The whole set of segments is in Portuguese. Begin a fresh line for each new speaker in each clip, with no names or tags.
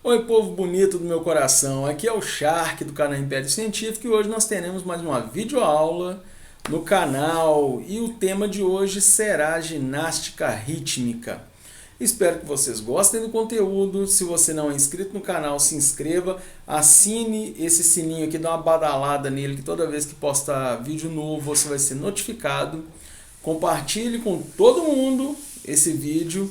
Oi, povo bonito do meu coração, aqui é o Shark do canal Império Científico e hoje nós teremos mais uma videoaula no canal e o tema de hoje será ginástica rítmica. Espero que vocês gostem do conteúdo. Se você não é inscrito no canal, se inscreva, assine esse sininho aqui, dá uma badalada nele que toda vez que postar vídeo novo você vai ser notificado. Compartilhe com todo mundo esse vídeo.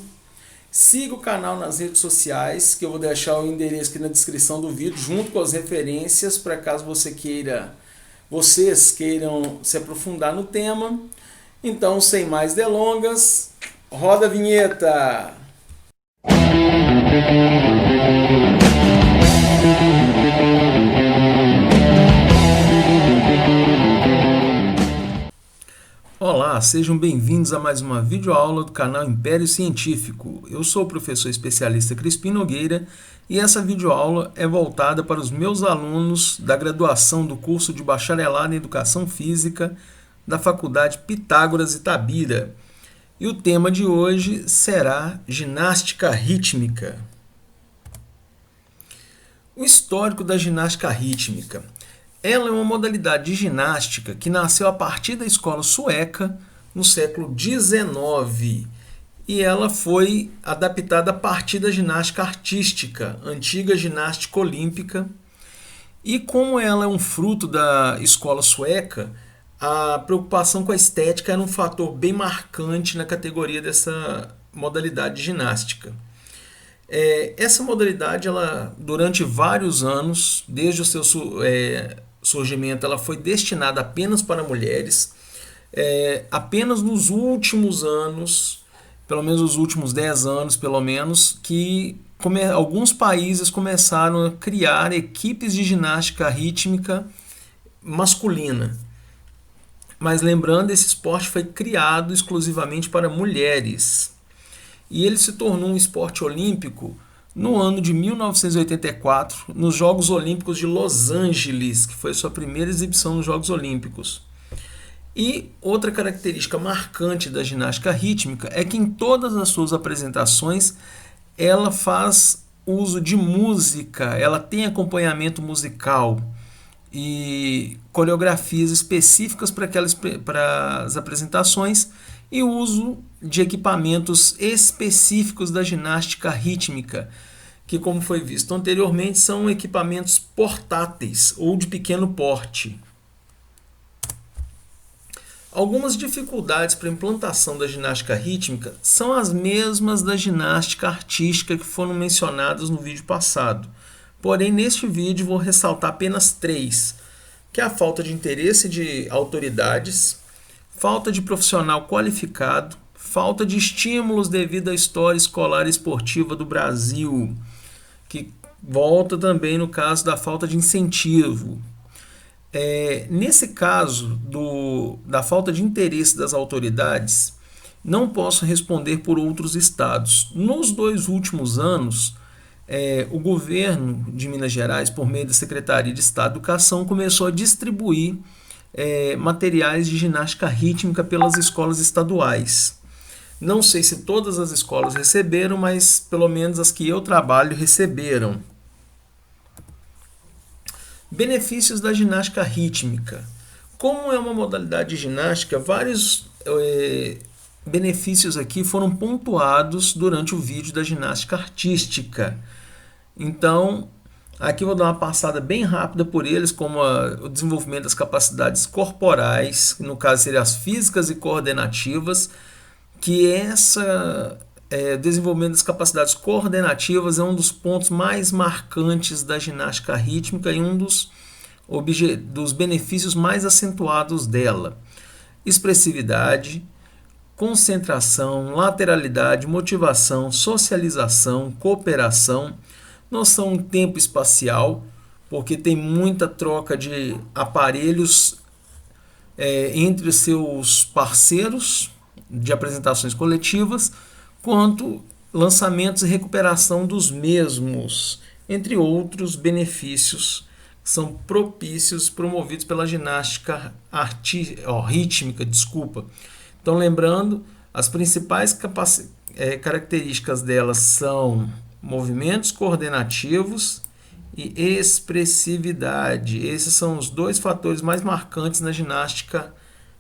Siga o canal nas redes sociais, que eu vou deixar o endereço aqui na descrição do vídeo, junto com as referências, para caso vocês queiram se aprofundar no tema. Então, sem mais delongas, roda a vinheta! Olá, sejam bem-vindos a mais uma videoaula do canal Império Científico. Eu sou o professor especialista Crispim Nogueira e essa videoaula é voltada para os meus alunos da graduação do curso de Bacharelado em Educação Física da Faculdade Pitágoras Itabira. E o tema de hoje será ginástica rítmica. O histórico da ginástica rítmica. Ela é uma modalidade de ginástica que nasceu a partir da escola sueca no século XIX e ela foi adaptada a partir da ginástica artística, antiga ginástica olímpica. E como ela é um fruto da escola sueca, a preocupação com a estética era um fator bem marcante na categoria dessa modalidade de ginástica. Essa modalidade, ela, durante vários anos, desde o seu surgimento, ela foi destinada apenas para mulheres. Apenas nos últimos anos, pelo menos os últimos 10 anos, pelo menos, que alguns países começaram a criar equipes de ginástica rítmica masculina. Mas lembrando, esse esporte foi criado exclusivamente para mulheres. E ele se tornou um esporte olímpico no ano de 1984, nos Jogos Olímpicos de Los Angeles, que foi a sua primeira exibição nos Jogos Olímpicos. E outra característica marcante da ginástica rítmica é que em todas as suas apresentações ela faz uso de música, ela tem acompanhamento musical e coreografias específicas para as apresentações e uso de equipamentos específicos da ginástica rítmica, que, como foi visto anteriormente, são equipamentos portáteis ou de pequeno porte. Algumas dificuldades para a implantação da ginástica rítmica são as mesmas da ginástica artística que foram mencionadas no vídeo passado. Porém, neste vídeo vou ressaltar apenas 3, que é a falta de interesse de autoridades, falta de profissional qualificado, falta de estímulos devido à história escolar e esportiva do Brasil, que volta também no caso da falta de incentivo. Nesse caso da falta de interesse das autoridades, não posso responder por outros estados. Nos 2 últimos anos, o governo de Minas Gerais, por meio da Secretaria de Estado de Educação, começou a distribuir materiais de ginástica rítmica pelas escolas estaduais. Não sei se todas as escolas receberam, mas pelo menos as que eu trabalho receberam. Benefícios da ginástica rítmica. Como é uma modalidade de ginástica, vários benefícios aqui foram pontuados durante o vídeo da ginástica artística. Então, aqui eu vou dar uma passada bem rápida por eles, como o desenvolvimento das capacidades corporais, que no caso seriam as físicas e coordenativas, que desenvolvimento das capacidades coordenativas é um dos pontos mais marcantes da ginástica rítmica e um dos benefícios mais acentuados dela. Expressividade, concentração, lateralidade, motivação, socialização, cooperação, noção tempo espacial, porque tem muita troca de aparelhos entre seus parceiros de apresentações coletivas, quanto lançamentos e recuperação dos mesmos, entre outros benefícios que são propícios promovidos pela ginástica rítmica. Então, lembrando, as principais características delas são movimentos coordenativos e expressividade. Esses são os dois fatores mais marcantes na ginástica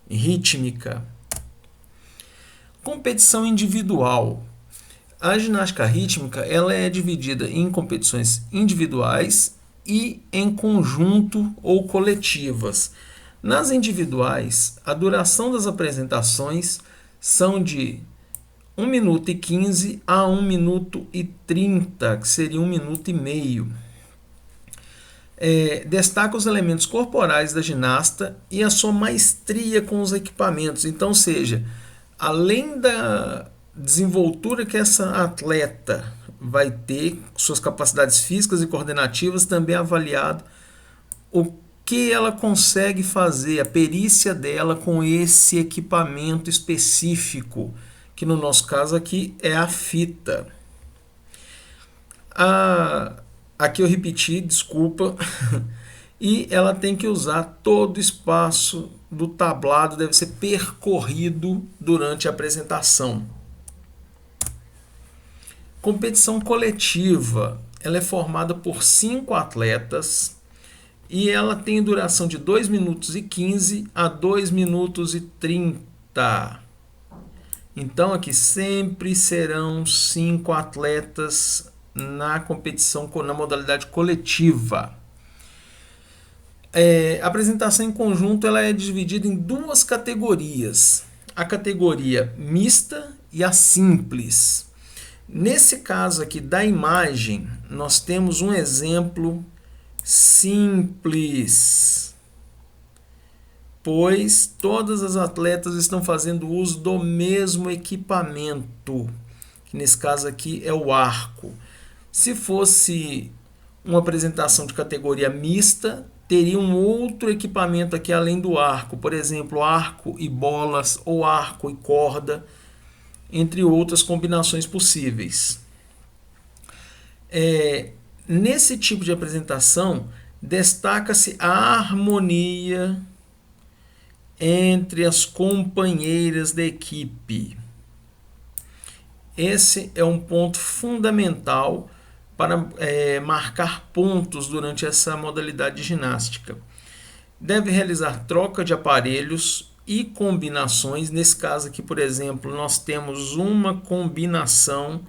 rítmica. Competição individual. A ginástica rítmica ela é dividida em competições individuais e em conjunto ou coletivas. Nas individuais, a duração das apresentações são de 1 minuto e 15 a 1 minuto e 30, que seria 1 minuto e meio. Destaca os elementos corporais da ginasta e a sua maestria com os equipamentos. Então, ou seja, além da desenvoltura que essa atleta vai ter, suas capacidades físicas e coordenativas, também é avaliado o que ela consegue fazer, a perícia dela com esse equipamento específico, que no nosso caso aqui é a fita. Aqui eu repeti, desculpa. E ela tem que usar todo o espaço do tablado, deve ser percorrido durante a apresentação. Competição coletiva, ela é formada por 5 atletas e ela tem duração de 2 minutos e 15 a 2 minutos e 30. Então aqui sempre serão 5 atletas na competição, na modalidade coletiva. A apresentação em conjunto ela é dividida em 2 categorias. A categoria mista e a simples. Nesse caso aqui da imagem, nós temos um exemplo simples, pois todas as atletas estão fazendo uso do mesmo equipamento, que nesse caso aqui é o arco. Se fosse uma apresentação de categoria mista, teria um outro equipamento aqui além do arco, por exemplo, arco e bolas ou arco e corda, entre outras combinações possíveis. Nesse tipo de apresentação, destaca-se a harmonia entre as companheiras da equipe. Esse é um ponto fundamental para marcar pontos durante essa modalidade de ginástica. Deve realizar troca de aparelhos e combinações. Nesse caso aqui, por exemplo, nós temos uma combinação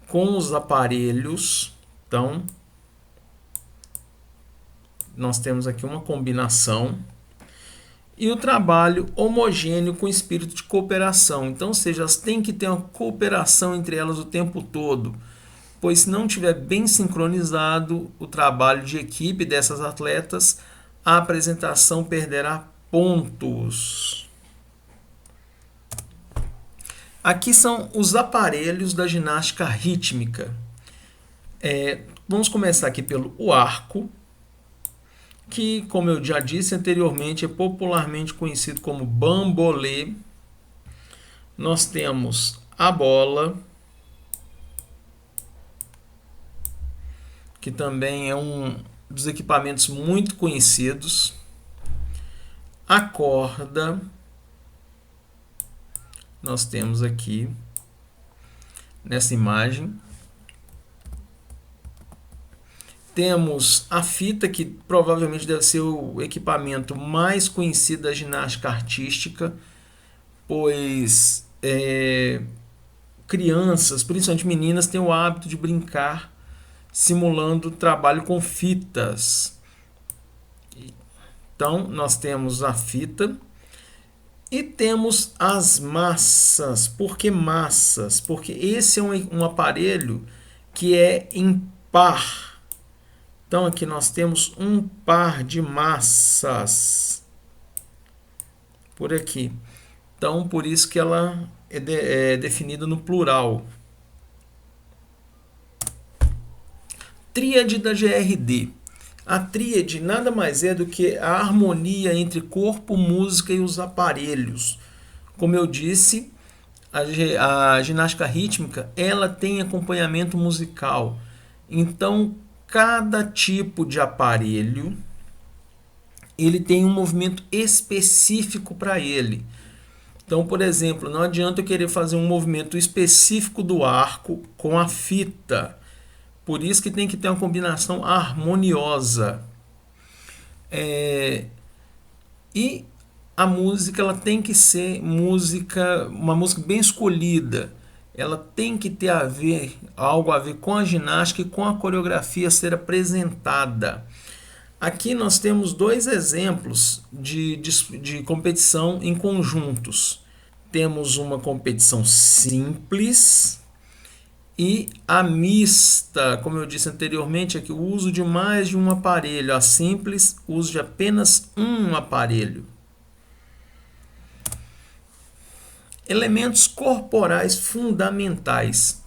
com os aparelhos. Então, nós temos aqui uma combinação. E o trabalho homogêneo com espírito de cooperação. Então, ou seja, elas têm que ter uma cooperação entre elas o tempo todo, pois se não tiver bem sincronizado o trabalho de equipe dessas atletas, a apresentação perderá pontos. Aqui são os aparelhos da ginástica rítmica. Vamos começar aqui pelo arco, que, como eu já disse anteriormente, é popularmente conhecido como bambolê. Nós temos a bola, que também é um dos equipamentos muito conhecidos. A corda, nós temos aqui nessa imagem. Temos a fita, que provavelmente deve ser o equipamento mais conhecido da ginástica artística, pois crianças, principalmente meninas, têm o hábito de brincar simulando trabalho com fitas. Então, nós temos a fita e temos as massas. Por que massas? Porque esse é um aparelho que é em par. Então, aqui nós temos um par de massas por aqui. Então, por isso que ela é definida no plural. Tríade da GRD. A tríade nada mais é do que a harmonia entre corpo, música e os aparelhos. Como eu disse, a ginástica rítmica ela tem acompanhamento musical. Então, cada tipo de aparelho ele tem um movimento específico para ele. Então, por exemplo, não adianta eu querer fazer um movimento específico do arco com a fita. Por isso que tem que ter uma combinação harmoniosa. E a música ela tem que ser uma música bem escolhida. Ela tem que ter algo a ver com a ginástica e com a coreografia a ser apresentada. Aqui nós temos dois exemplos de competição em conjuntos. Temos uma competição simples e a mista, como eu disse anteriormente, aqui o uso de mais de um aparelho. A simples, o uso de apenas um aparelho. Elementos corporais fundamentais.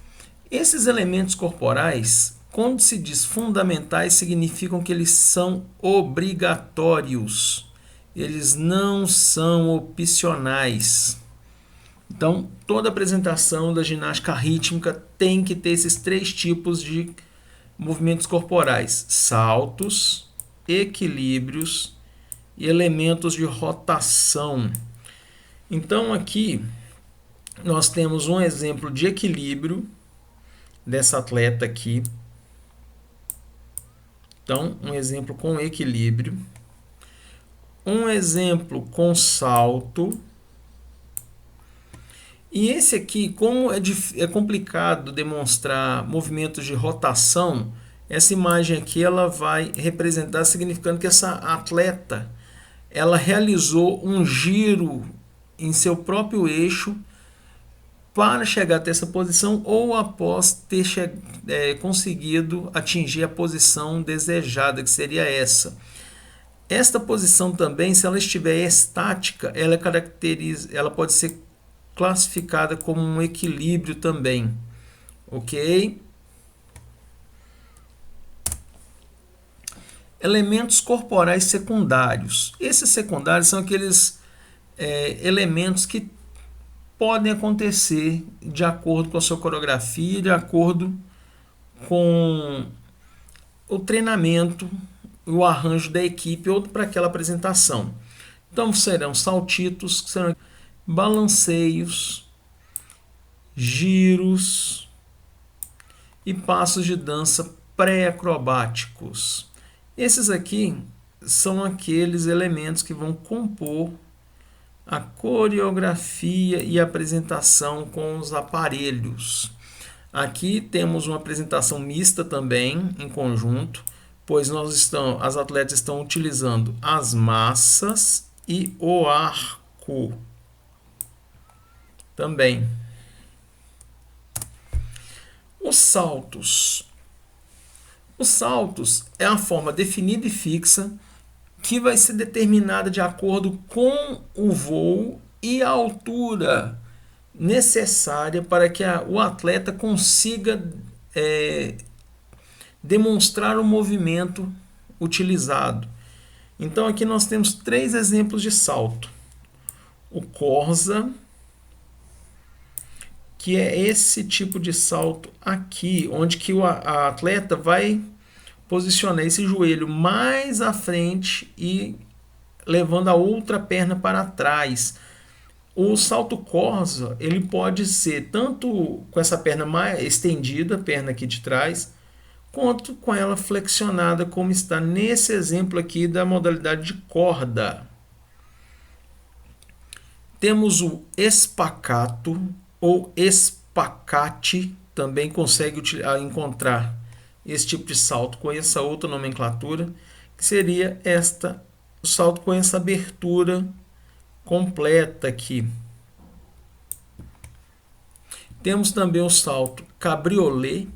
Esses elementos corporais, quando se diz fundamentais, significam que eles são obrigatórios. Eles não são opcionais. Então, toda apresentação da ginástica rítmica tem que ter esses três tipos de movimentos corporais: saltos, equilíbrios e elementos de rotação. Então, aqui nós temos um exemplo de equilíbrio dessa atleta aqui. Então, um exemplo com equilíbrio. Um exemplo com salto. E esse aqui, como é complicado demonstrar movimentos de rotação, essa imagem aqui ela vai representar, significando que essa atleta ela realizou um giro em seu próprio eixo para chegar até essa posição ou após ter conseguido atingir a posição desejada, que seria essa. Esta posição também, se ela estiver estática, ela pode ser classificada como um equilíbrio também, ok? Elementos corporais secundários. Esses secundários são aqueles elementos que podem acontecer de acordo com a sua coreografia, de acordo com o treinamento, o arranjo da equipe ou para aquela apresentação. Então serão saltitos, serão balanceios, giros e passos de dança pré-acrobáticos. Esses aqui são aqueles elementos que vão compor a coreografia e a apresentação com os aparelhos. Aqui temos uma apresentação mista também, em conjunto, pois as atletas estão utilizando as massas e o arco também. Os saltos. Os saltos é a forma definida e fixa que vai ser determinada de acordo com o voo e a altura necessária para que o atleta consiga demonstrar o movimento utilizado. Então aqui nós temos três exemplos de salto. O Corsa, que é esse tipo de salto aqui, onde que a atleta vai posicionar esse joelho mais à frente e levando a outra perna para trás. O salto Corsa, ele pode ser tanto com essa perna mais estendida, a perna aqui de trás, quanto com ela flexionada, como está nesse exemplo aqui da modalidade de corda. Temos o espacato ou espacate, também consegue encontrar esse tipo de salto com essa outra nomenclatura, que seria o salto com essa abertura completa aqui. Temos também o salto cabriolé.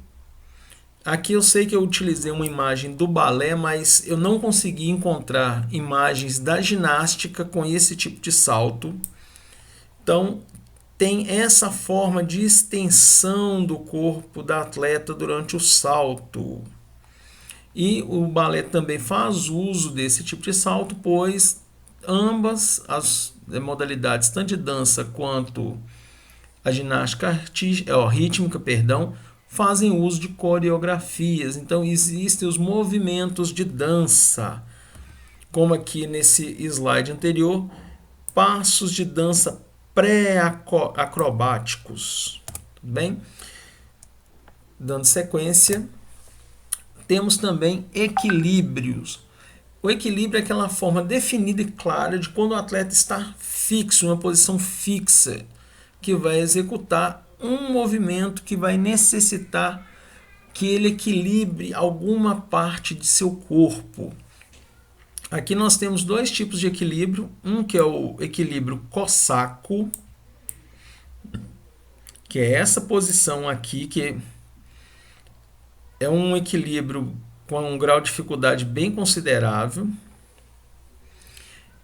Aqui eu sei que eu utilizei uma imagem do balé, mas eu não consegui encontrar imagens da ginástica com esse tipo de salto. Então, tem essa forma de extensão do corpo da atleta durante o salto. E o balé também faz uso desse tipo de salto, pois ambas as modalidades, tanto de dança quanto a ginástica rítmica, fazem uso de coreografias. Então existem os movimentos de dança, como aqui nesse slide anterior, passos de dança pré-acrobáticos. Tudo bem? Dando sequência, Temos também equilíbrios. O equilíbrio é aquela forma definida e clara de quando o atleta está fixo, em uma posição fixa, que vai executar um movimento que vai necessitar que ele equilibre alguma parte de seu corpo. Aqui nós temos dois tipos de equilíbrio, um que é o equilíbrio cossaco, que é essa posição aqui, que é um equilíbrio com um grau de dificuldade bem considerável.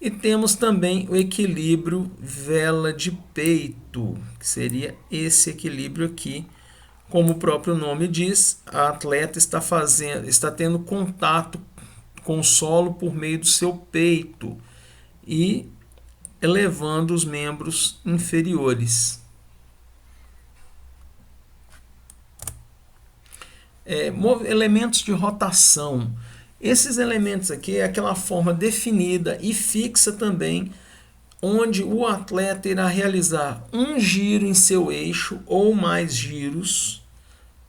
E temos também o equilíbrio vela de peito, que seria esse equilíbrio aqui. Como o próprio nome diz, a atleta está tendo contato com o solo por meio do seu peito e elevando os membros inferiores. Elementos de rotação. Esses elementos aqui é aquela forma definida e fixa também, onde o atleta irá realizar um giro em seu eixo ou mais giros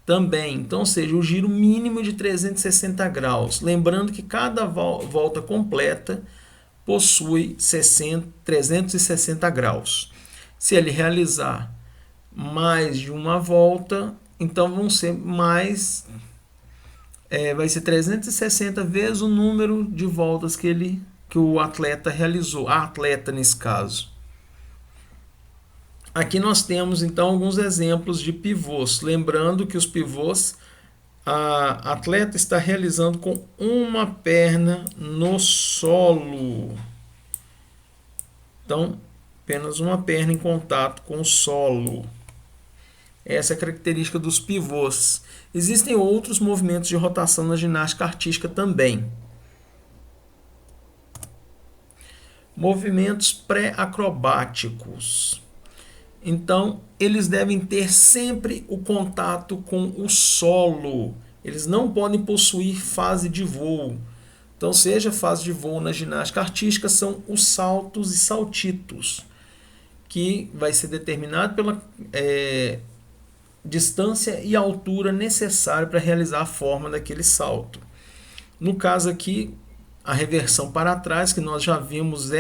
também. Então, ou seja, o giro mínimo de 360 graus. Lembrando que cada volta completa possui 360 graus. Se ele realizar mais de uma volta, então vão ser mais... vai ser 360 vezes o número de voltas que o atleta realizou. A atleta, nesse caso. Aqui nós temos, então, alguns exemplos de pivôs. Lembrando que os pivôs, a atleta está realizando com uma perna no solo. Então, apenas uma perna em contato com o solo. Essa é a característica dos pivôs. Existem outros movimentos de rotação na ginástica artística também. Movimentos pré-acrobáticos. Então, eles devem ter sempre o contato com o solo. Eles não podem possuir fase de voo. Então, seja fase de voo na ginástica artística, são os saltos e saltitos, que vai ser determinado pela distância e altura necessária para realizar a forma daquele salto. No caso aqui, a reversão para trás, que nós já vimos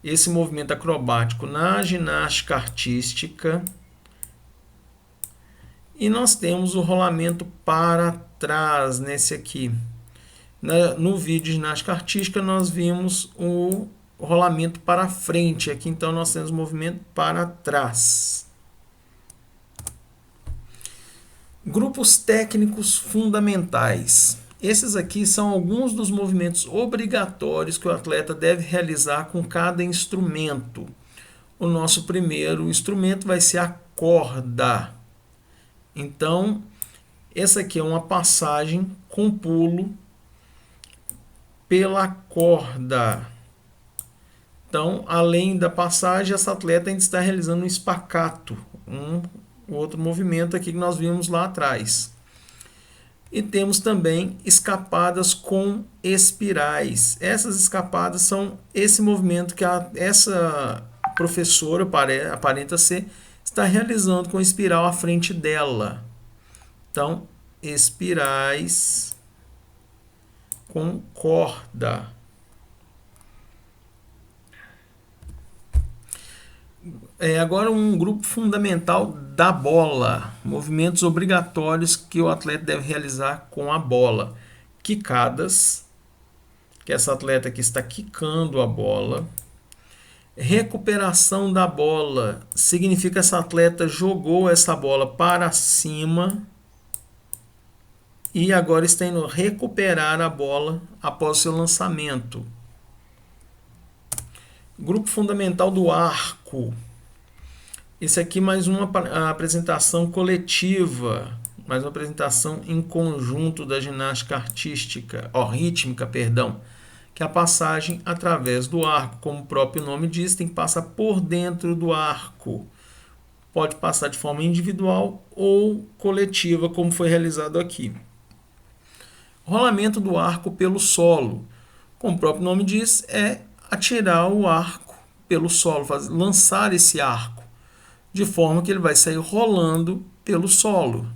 esse movimento acrobático na ginástica artística. E nós temos o rolamento para trás nesse aqui. No vídeo de ginástica artística nós vimos o rolamento para frente. Aqui então nós temos o movimento para trás. Grupos técnicos fundamentais. Esses aqui são alguns dos movimentos obrigatórios que o atleta deve realizar com cada instrumento. O nosso primeiro instrumento vai ser a corda. Então, essa aqui é uma passagem com pulo pela corda. Então, além da passagem, essa atleta ainda está realizando um espaccato, outro movimento aqui que nós vimos lá atrás. E temos também escapadas com espirais. Essas escapadas são esse movimento que essa professora, aparenta ser, está realizando com espiral à frente dela. Então, espirais com corda. Agora um grupo fundamental da bola. Movimentos obrigatórios que o atleta deve realizar com a bola. Quicadas, que essa atleta que está quicando a bola. Recuperação da bola, significa que essa atleta jogou essa bola para cima e agora está indo recuperar a bola após seu lançamento. Grupo fundamental do arco. Esse aqui mais uma apresentação coletiva, mais uma apresentação em conjunto da ginástica artística, rítmica, perdão, que é a passagem através do arco. Como o próprio nome diz, tem que passar por dentro do arco. Pode passar de forma individual ou coletiva, como foi realizado aqui. Rolamento do arco pelo solo. Como o próprio nome diz, é atirar o arco pelo solo, lançar esse arco, de forma que ele vai sair rolando pelo solo.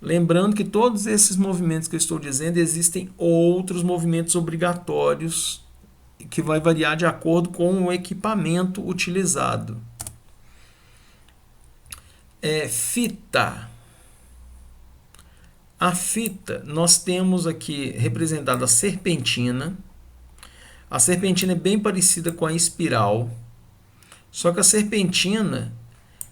Lembrando que todos esses movimentos que eu estou dizendo, existem outros movimentos obrigatórios que vai variar de acordo com o equipamento utilizado. Fita. A fita, nós temos aqui representada a serpentina. A serpentina é bem parecida com a espiral, só que a serpentina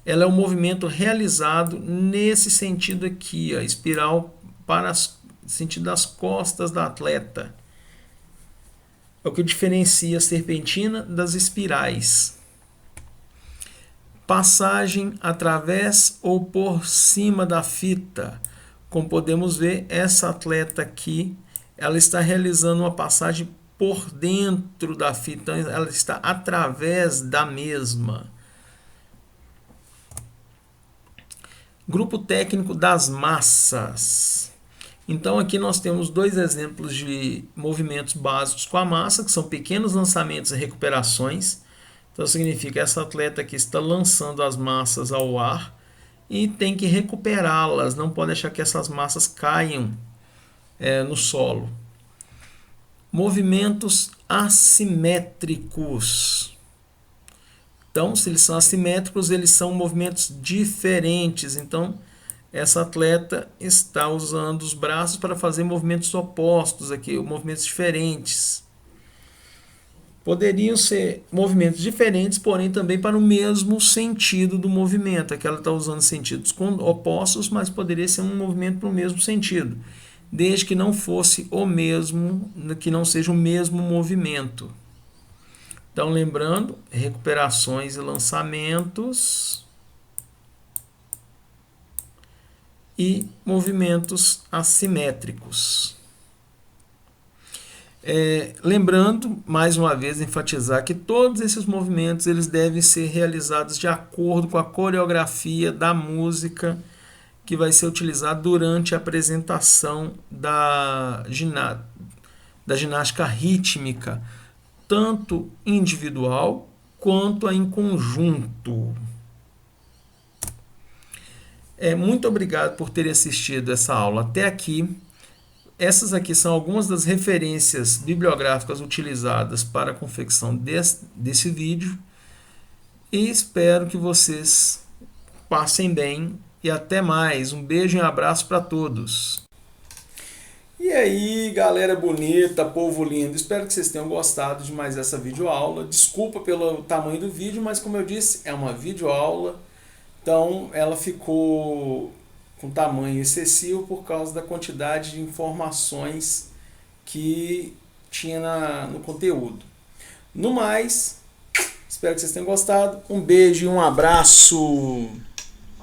ela é um movimento realizado nesse sentido aqui, a espiral para o sentido das costas da atleta. É o que diferencia a serpentina das espirais. Passagem através ou por cima da fita. Como podemos ver, essa atleta aqui, ela está realizando uma passagem por dentro da fita, então ela está através da mesma. Grupo técnico das massas. Então aqui nós temos dois exemplos de movimentos básicos com a massa, que são pequenos lançamentos e recuperações. Então significa que essa atleta aqui está lançando as massas ao ar e tem que recuperá-las, não pode deixar que essas massas caiam no solo. Movimentos assimétricos. Então, se eles são assimétricos, eles são movimentos diferentes. Então, essa atleta está usando os braços para fazer movimentos opostos aqui, movimentos diferentes. Poderiam ser movimentos diferentes, porém também para o mesmo sentido do movimento. Aqui ela está usando sentidos opostos, mas poderia ser um movimento para o mesmo sentido, desde que não fosse o mesmo, que não seja o mesmo movimento. Então, lembrando, recuperações e lançamentos e movimentos assimétricos. Lembrando, mais uma vez, enfatizar que todos esses movimentos eles devem ser realizados de acordo com a coreografia da música que vai ser utilizada durante a apresentação da ginástica rítmica, tanto individual quanto em conjunto. Muito obrigado por terem assistido essa aula até aqui. Essas aqui são algumas das referências bibliográficas utilizadas para a confecção desse vídeo. E espero que vocês passem bem e até mais. Um beijo e um abraço para todos. E aí, galera bonita, povo lindo, espero que vocês tenham gostado de mais essa videoaula. Desculpa pelo tamanho do vídeo, mas como eu disse, é uma videoaula, então ela ficou com tamanho excessivo por causa da quantidade de informações que tinha no conteúdo. No mais, espero que vocês tenham gostado. Um beijo e um abraço!